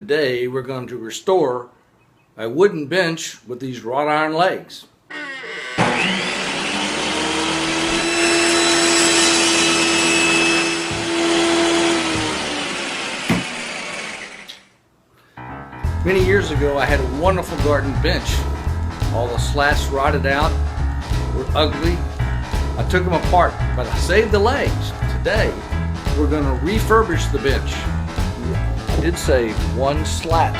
Today we're going to restore a wooden bench with these wrought iron legs. Many years ago I had a wonderful garden bench. All the slats rotted out, were ugly. I took them apart, but I saved the legs. Today we're going to refurbish the bench. I did save one slat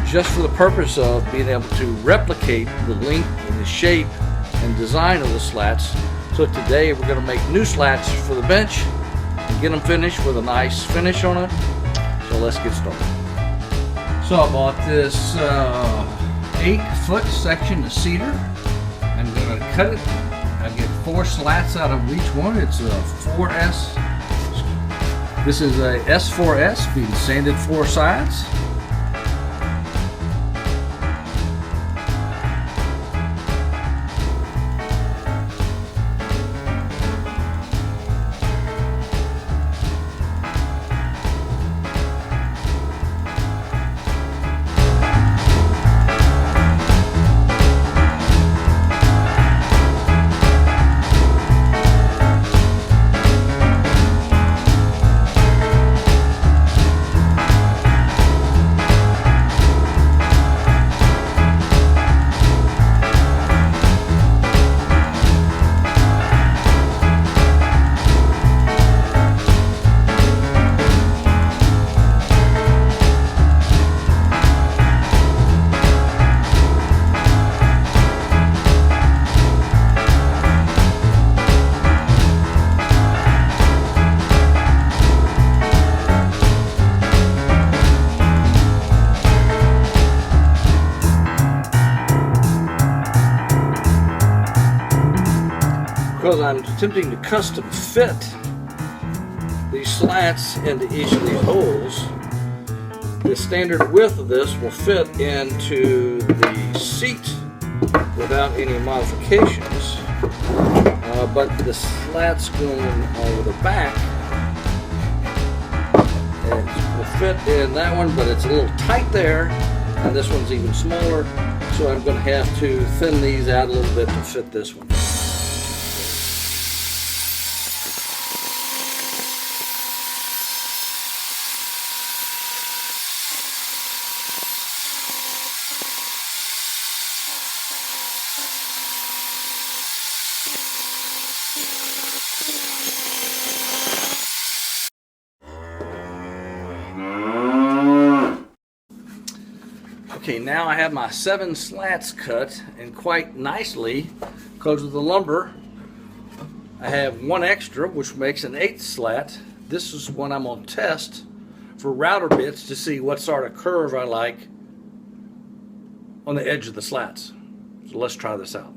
just for the purpose of being able to replicate the length and the shape and design of the slats. So today we're going to make new slats for the bench and get them finished with a nice finish on it. So let's get started. So I bought this 8-foot section of cedar. I'm going to cut it. I get 4 slats out of each one. It's a 4S. This is a S4S being sanded 4 sides. Because I'm attempting to custom fit these slats into each of these holes, the standard width of this will fit into the seat without any modifications, but the slats going over the back will fit in that one, but it's a little tight there, and this one's even smaller, so I'm going to have to thin these out a little bit to fit this one. Okay, now I have my 7 slats cut, and quite nicely, because of the lumber, I have 1 extra, which makes an 8th slat. This is one I'm going to test for router bits to see what sort of curve I like on the edge of the slats. So let's try this out.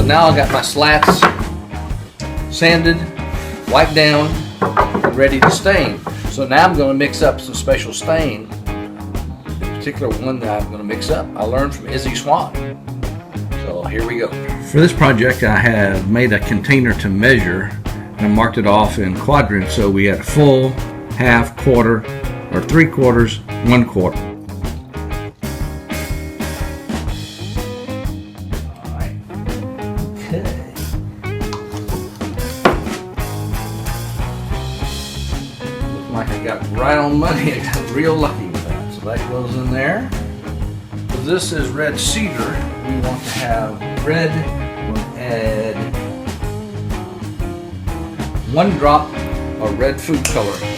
Now I got my slats sanded, wiped down, and ready to stain. So now I'm going to mix up some special stain. The particular one that I'm going to mix up, I learned from Izzy Swan. So here we go. For this project, I have made a container to measure, and I marked it off in quadrants. So we had a full, half, quarter, or 3/4, 1/4. Like I got right on money. I got real lucky with that. So that goes in there. So this is red cedar. We want to have red. We'll add 1 drop of red food coloring.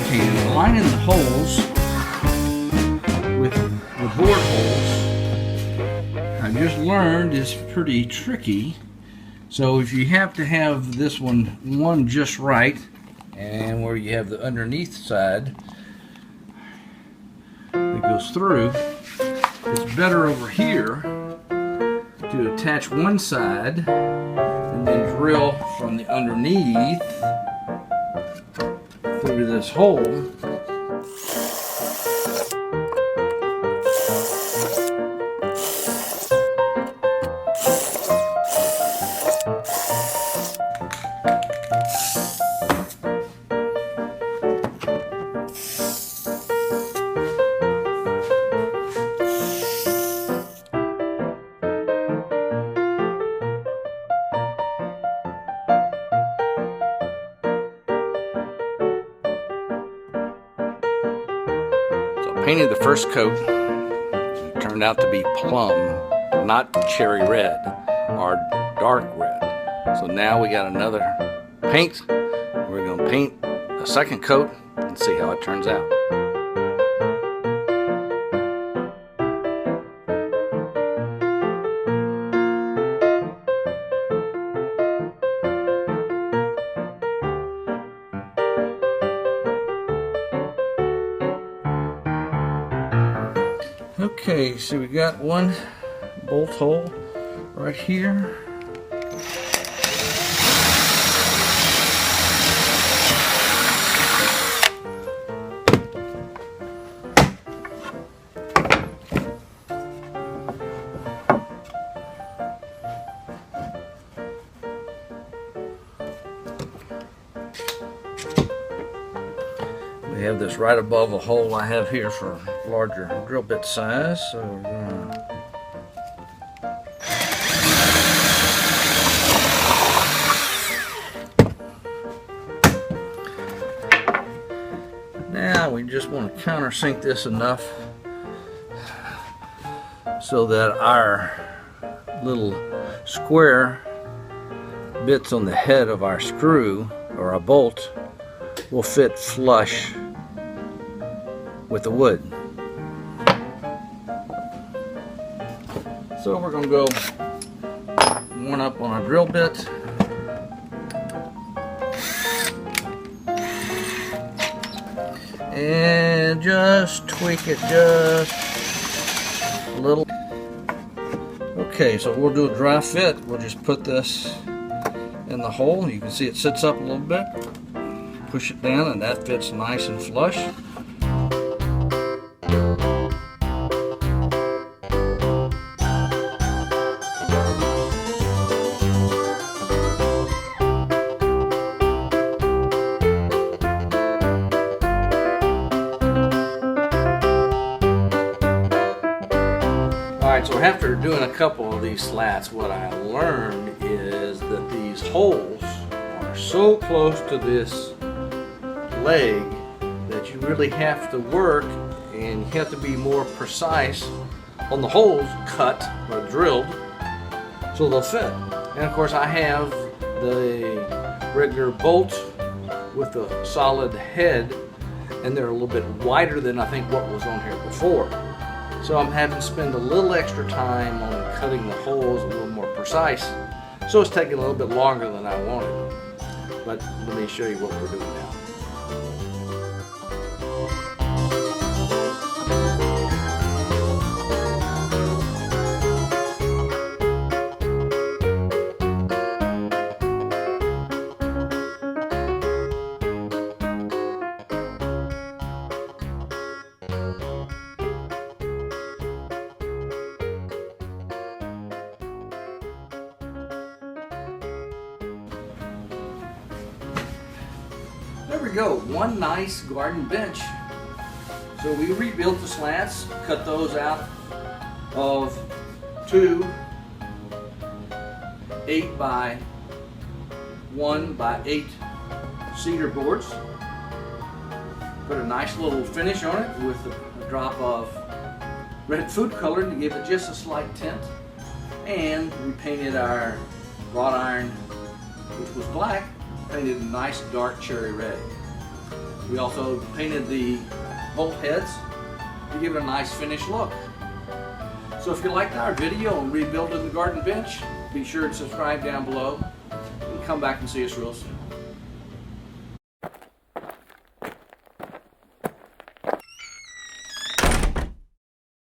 Okay, lining the holes with the board holes, I just learned is pretty tricky. So if you have to have this one just right, and where you have the underneath side that goes through, it's better over here to attach one side and then drill from the underneath through this hole. Painted the first coat, it turned out to be plum, not cherry red or dark red. So now we got another paint. We're going to paint a second coat and see how it turns out. Okay, so we got one bolt hole right here. We have this right above a hole I have here for larger drill bit size, so we're gonna now we just want to countersink this enough so that our little square bits on the head of our screw or a bolt will fit flush with the wood. So we're going to go one up on a drill bit. And just tweak it just a little. Okay, so we'll do a dry fit. We'll just put this in the hole. You can see it sits up a little bit. Push it down and that fits nice and flush. Alright, so after doing a couple of these slats, what I learned is that these holes are so close to this leg that you really have to work and you have to be more precise on the holes cut or drilled so they'll fit. And of course I have the regular bolt with a solid head and they're a little bit wider than I think what was on here before. So I'm having to spend a little extra time on cutting the holes a little more precise. So it's taking a little bit longer than I wanted. But let me show you what we're doing now. There we go, one nice garden bench. So we rebuilt the slats, cut those out of two 8x1x8 cedar boards. Put a nice little finish on it with a drop of red food color to give it just a slight tint. And we painted our wrought iron, which was black, painted a nice dark cherry red. We also painted the bolt heads to give it a nice finished look. So if you liked our video on rebuilding the garden bench, be sure to subscribe down below and come back and see us real soon.